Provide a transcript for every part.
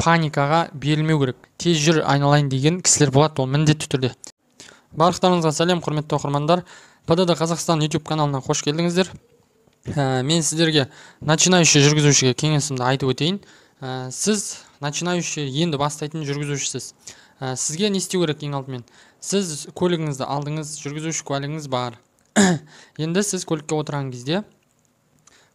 паникаға берілмеу керек. Тез жүр айналайын деген кісілер болады, ол міндетті түрде. Барлықтарыңызға сәлем, құрметті оқырмандар. ПДД Қазақстан YouTube каналына қош келдіңіздер. Мен сіздерге начинающий жүргізушіге кеңесімді айтып өтейін. Сіз начинающий енді бастайтын жүргізушісіз. Сізге не істеу керек ең алдымен? Сіз көлігіңізді алдыңыз, жүргізуші куәлігіңіз бар. Енді сіз көлікке отырған кезде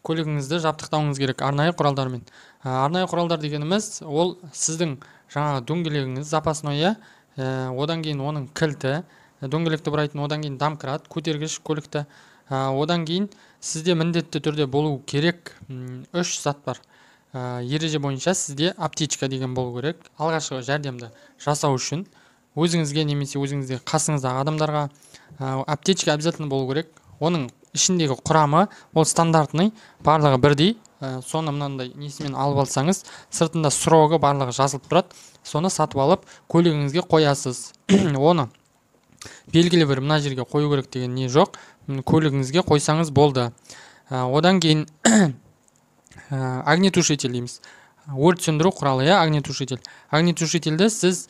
көлігіңізді жабдықтауыңыз керек арнайы құралдармен. Арнайы құралдар дегеніміз ол сіздің жаңа дөңгелегіңіз, запасной, одан кейін оның кілті, дөңгелекті бұрайтын, одан кейін домкрат, көтергіш көлікті, одан кейін сізде міндетті түрде болу керек 3 зат бар. Ереже бойынша сізде аптечка деген болу керек. Алғашқы жәрдемді жасау үшін өзіңізге немесе өзіңізде қасыңыздағы адамдарға аптечка обязательно болу керек. Оның ішіндегі құрамы ол стандартный, барлығы бірдей. Соны мынандай несімен алып алсаңыз, сыртында срогы барлығы жазылып тұрады. Соны сатып алып көлігіңізге қоясыз. Оны белгілі бір мына жерге қою керек деген не жоқ. Көлігіңізге қойсаңыз болды. Одан кейін огнетушитель дейміз. Өрт сөндіру құралы, огнетушитель. Огнетушительді сіз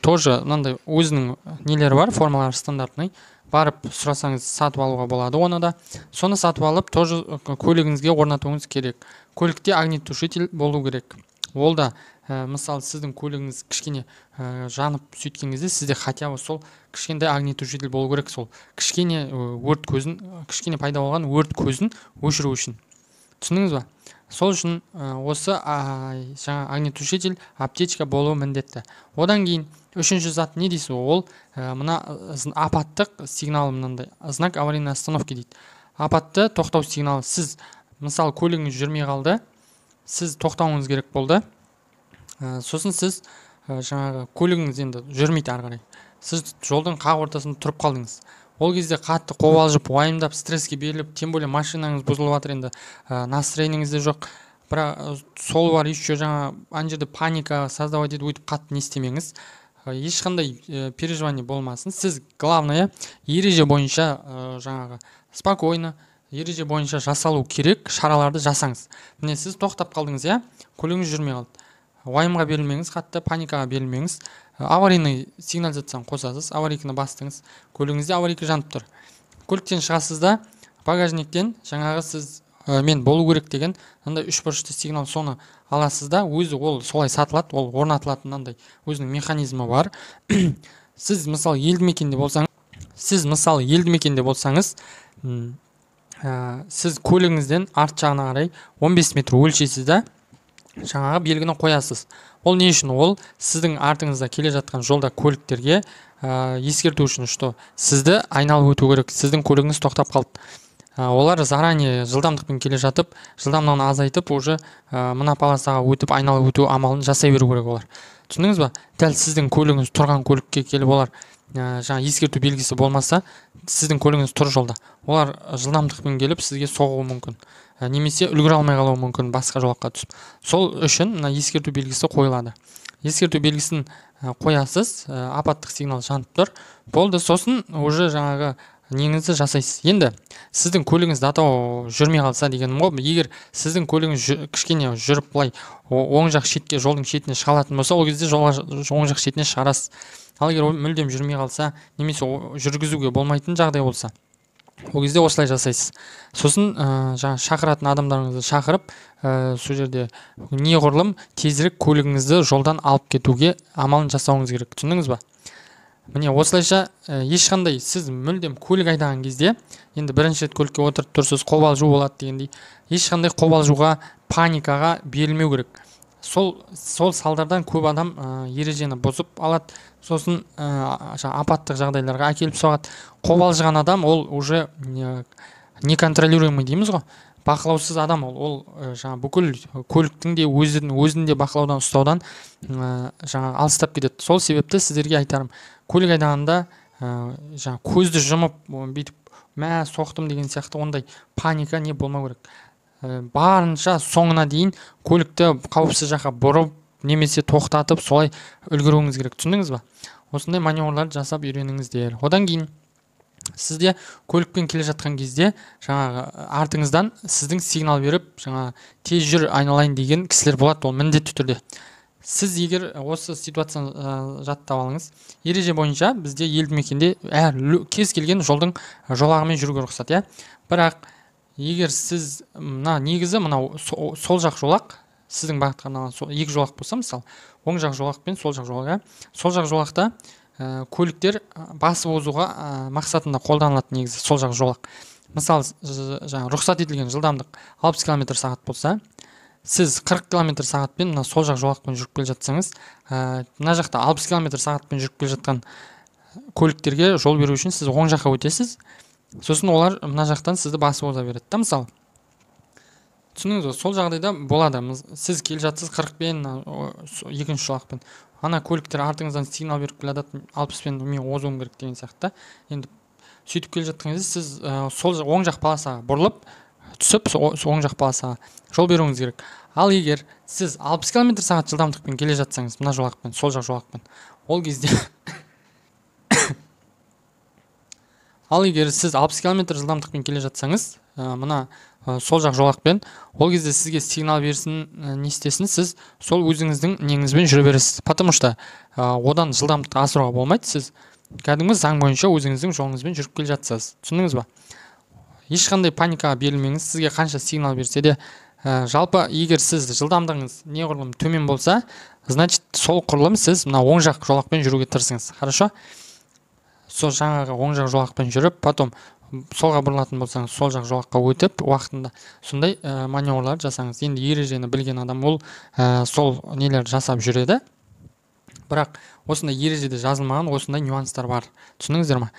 тоже мынандай өзінің нелері бар, формалары стандартный. Барып сұрасаңыз сатып алуға болады оны да. Соны сатып алып, тоже көлігіңізге орнатуыңыз керек. Көлікте огнетушитель болу керек. Ол да, мысалы, сіздің көлігіңіз кішкене жанып сөйткен кезде сізде хотя бы сол кішкентай огнетушитель болу керек. Сол кішкене өрт көзін, кішкене пайда болған өрт көзін өшіру үшін. Түсіндіңіз ба? Сол үшін осы жаңа огнетушитель, аптечка болуы міндетті. Одан кейін үшінші зат не дейсіз? Ол мына апаттық сигнал, мынандай знак аварийной остановки дейді. Апатты тоқтау сигналы. Сіз мысалы көлігіңіз жүрмей қалды, сіз тоқтауыңыз керек болды. Сосын сіз жаңағы көлігіңіз енді жүрмейді ары қарай. Сіз жолдың қақ ортасында тұрып қалдыңыз. Ол кезде қатты қобалжып, уайымдап, стресске беріліп, тем более машинаңыз бұзылып жатыр, енді настроениеңіз де жоқ. Бірақ сол бар, еще жаңа ана жерде паника создавать етіп өйтіп қатты не істемеңіз. Ешқандай переживание болмасын. Сіз главное ереже бойынша жаңағы спокойно, ереже бойынша жасалу керек шараларды жасаңыз. Міне сіз тоқтап қалдыңыз, көлігіңіз жүрмей қалды. Уайымға берілмеңіз, қатты паникаға берілмеңіз. Аварийный сигнализацияны қосасыз, аварийканы бастыңыз. Көлігіңізде аварийка жанып тұр. Көліктен шығасыз да, багажниктен жаңағы сіз мен болу керек деген мынандай үшбұрышты сигнал, соны аласыз да, өзі ол солай сатылады, ол орнатылатын мынандай өзінің механизмі бар. Сіз мысалы елді мекенде болсаңыз, сіз көлігіңізден арт жағына қарай 15 метр өлшейсіз да, жаңағы белгіні қоясыз. Ол не үшін? Ол сіздің артыңызда келе жатқан жолда көліктерге ескерту үшін, что сізді айналып өту керек, сіздің көлігіңіз тоқтап қалды. Олар заранее жылдамдықпен келе жатып, жылдамдығын азайтып, уже мына полосаға өтіп айналып өту амалын жасай беру керек олар. Түсіндіңіз ба? Дәл сіздің көлігіңіз тұрған көлікке келіп олар жаңа ескерту белгісі болмаса, сіздің көлігіңіз тұр жолда. Олар жылдамдықпен келіп сізге соғуы мүмкін. Немесе үлгіре алмай қалуы мүмкін басқа жолаққа түсіп. Сол үшін мына ескерту белгісі қойылады. Ескерту белгісін қоясыз, апаттық сигнал жанып тұр. Болды, сосын уже жаңағы неңізді жасайсыз. Енді сіздің көлігіңіз датау жүрмей қалса дегенім ғой, егер сіздің көлігіңіз кішкене жүріп былай оң жақ шетке, жолдың шетіне шығалатын болса, ол кезде оң жақ шетіне шығарасыз. Ал егер мүлдем жүрмей қалса, немесе жүргізуге болмайтын жағдай болса, ол кезде осылай жасайсыз. Сосын жаңа шақыратын адамдарыңызды шақырып, сол жерде неғұрлым тезірек көлігіңізді жолдан алып кетуге амалын жасауыңыз керек. Түсіндіңіз ба? Міне осылайша ешқандай сіз мүлдем көлік айдаған кезде, енді бірінші рет көлікке отырып тұрсыз, қобалжу болады дегендей, ешқандай қобалжуға, паникаға берілмеу керек. Сол салдардан көп адам ережені бұзып алады, сосын апаттық жағдайларға әкеліп соғады. Қобалжыған адам ол уже неконтролируемый дейміз ғой, бақылаусыз адам ол жаңа бүкіл көліктің де өзін де бақылаудан ұстаудан жаңа алыстап кетеді. Сол себепті сіздерге айтарым, көлік айдағанда жаңа көзді жұмып бүйтіп мә соқтым деген сияқты ондай паника не болмау керек. Барынша соңына дейін көлікті қауіпсіз жаққа бұрып немесе тоқтатып солай үлгеруіңіз керек. Түсіндіңіз ба? Осындай маневрларды жасап үйреніңіздер. Одан кейін сізде көлікпен келе жатқан кезде жаңағы артыңыздан сіздің сигнал беріп, жаңа тез жүр айналайын деген кісілер болады, ол міндетті түрде. сіз егер осы ситуацияны жаттап алыңыз, ереже бойынша бізде елді мекенде кез келген жолдың жолағымен жүруге рұқсат, иә. Бірақ егер сіз негізі мынау сол жақ жолақ, сіздің бағытқа арналған екі жолақ болса, мысалы оң жақ жолақ пен сол жақ жолақ, сол жақ жолақта көліктер басып озуға мақсатында қолданылатын негізі сол жақ жолақ. Мысалы жаңа рұқсат етілген жылдамдық 60 км/сағат болса, сіз 40 км/сағатпен сол жақ жолақпен жүріп келе жатсаңыз, мына жақта 60 км/сағатпен жүріп келе жатқан көліктерге жол беру үшін сіз оң жаққа өтесіз. Сосын олар мына жақтан сізді басып оза береді. Мысалы, түсініңіз, сол жағдайда болады. Сіз келе жатсыз 40-пен, екінші жолақпен. Ана көліктер артыңыздан сигнал беріп келе жатады, 60-пен мен озуым керек деген сияқты. Енді сөйтіп келе жатқан кезде сіз сол оң жақ полосаға бұрылып түсіп, оң жақ полосаға жол беруіңіз керек. Ал егер сіз 60 км/сағат жылдамдықпен келе жатсаңыз, мына жолақпен, сол жақ жолақпен, ол кезде ал егер сіз 60 км жылдамдықпен келе жатсаңыз, мына сол жақ жолақпен, ол кезде сізге сигнал берсін, не істесін, сіз сол өзіңіздің неңізбен жүре бересіз. Потому что одан жылдамдықты асыруға болмайды, сіз кәдімгі заң бойынша өзіңіздің жолыңызбен жүріп келе жатсыз. Түсіндіңіз ба? Ешқандай паникаға берілмеңіз, сізге қанша сигнал берсе де, жалпы егер сіз жылдамдығыңыз неғұрлым төмен болса, значит сол құрылым сіз мына оң жақ жолақпен жүруге тырысыңыз. Хорошо? Сол жаңағы оң жақ жолақпен жүріп, потом солға бұрылатын болсаңыз, сол жақ жолаққа өтіп, уақытында сондай маневрлар жасаңыз. Енді ережені білген адам ол сол нелер жасап жүреді. Бірақ осындай ережеде жазылмаған осындай нюанстар бар. Түсініңіздер ме?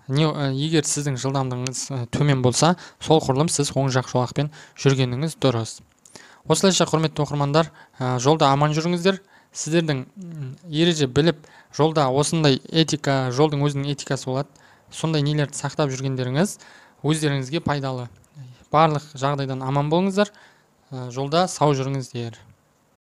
Егер сіздің жылдамдығыңыз төмен болса, сол құрылым сіз оң жақ жолақпен жүргеніңіз дұрыс. Осылайша, құрметті оқырмандар, жолда аман жүріңіздер. Сіздердің ереже біліп, жолда осындай этика, жолдың өзінің этикасы болады. Сондай нелерді сақтап жүргендеріңіз өздеріңізге пайдалы. Барлық жағдайдан аман болыңыздар. Жолда сау жүріңіздер.